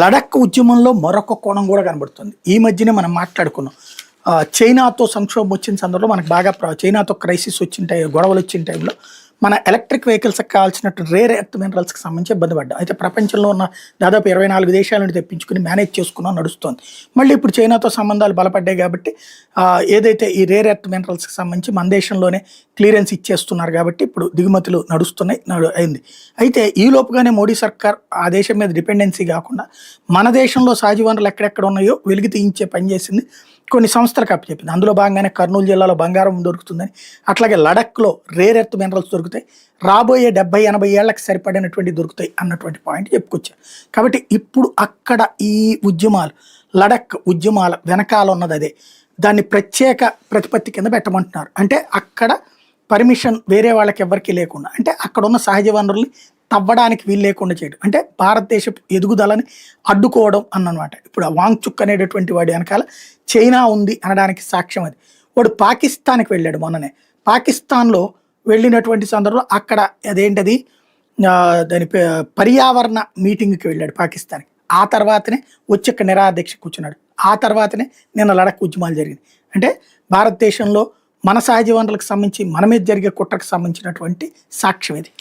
లడఖ్ ఉద్యమంలో మరొక కోణం కూడా కనబడుతుంది. ఈ మధ్యనే మనం మాట్లాడుకున్నాం. చైనాతో సంక్షోభం వచ్చిన సందర్భంలో మనకు బాగా చైనాతో క్రైసిస్ వచ్చిన గొడవలు వచ్చిన టైంలో మన ఎలక్ట్రిక్ వెహికల్స్కి కావాల్సినట్టు రేర్ ఎర్త్ మినరల్స్కి సంబంధించి ఇబ్బంది పడ్డాం. అయితే ప్రపంచంలో ఉన్న దాదాపు 24 దేశాల నుండి తెప్పించుకుని మేనేజ్ చేసుకున్నాం, నడుస్తోంది. మళ్ళీ ఇప్పుడు చైనాతో సంబంధాలు బలపడ్డాయి కాబట్టి ఏదైతే ఈ రేర్ ఎర్త్ మినరల్స్కి సంబంధించి మన దేశంలోనే క్లియరెన్స్ ఇచ్చేస్తున్నారు కాబట్టి ఇప్పుడు దిగుమతులు నడుస్తున్నాయి అయింది. అయితే ఈ లోపుగానే మోడీ సర్కార్ ఆ దేశం మీద డిపెండెన్సీ కాకుండా మన దేశంలో సహజ వనరులు ఎక్కడెక్కడ ఉన్నాయో వెలికి తీయించే పని చేసింది. కొన్ని సంస్థలకు అప్పచెప్పింది. అందులో భాగంగానే కర్నూలు జిల్లాలో బంగారం దొరుకుతుందని, అట్లాగే లడఖ్లో రేర్ ఎర్త్ మినరల్స్ దొరుకుతాయి, రాబోయే 70-80 ఏళ్లకు సరిపడినటువంటి దొరుకుతాయి అన్నటువంటి పాయింట్ చెప్పుకొచ్చారు. కాబట్టి ఇప్పుడు అక్కడ ఈ ఉద్యమాలు, లడఖ్ ఉద్యమాల వెనకాల ఉన్నది అదే. దాన్ని ప్రత్యేక ప్రతిపత్తి కింద పెట్టమంటున్నారు. అంటే అక్కడ పర్మిషన్ వేరే వాళ్ళకి ఎవరికి లేకుండా, అంటే అక్కడ ఉన్న సహజ వనరుల్ని తవ్వడానికి వీలు లేకుండా చేయడం, అంటే భారతదేశ ఎదుగుదలని అడ్డుకోవడం అన్నమాట. ఇప్పుడు ఆ వాంగ్చుక్ అనేటటువంటి వాడి వెనకాల చైనా ఉంది అనడానికి సాక్ష్యం అది. వాడు పాకిస్తాన్కి వెళ్ళాడు మొన్ననే. పాకిస్తాన్లో వెళ్ళినటువంటి సందర్భంలో అక్కడ అదేంటది దాని పర్యావరణ మీటింగ్కి వెళ్ళాడు పాకిస్తాన్కి. ఆ తర్వాతనే వచ్చి ఇక్కడ నిరాదీక్ష కూర్చున్నాడు. ఆ తర్వాతనే నిన్న లడఖ్ ఉద్యమాలు జరిగింది. అంటే భారతదేశంలో మన సహజ వనరులకు సంబంధించి మన మీద జరిగే కుట్రకు సంబంధించినటువంటి సాక్ష్యం ఇది.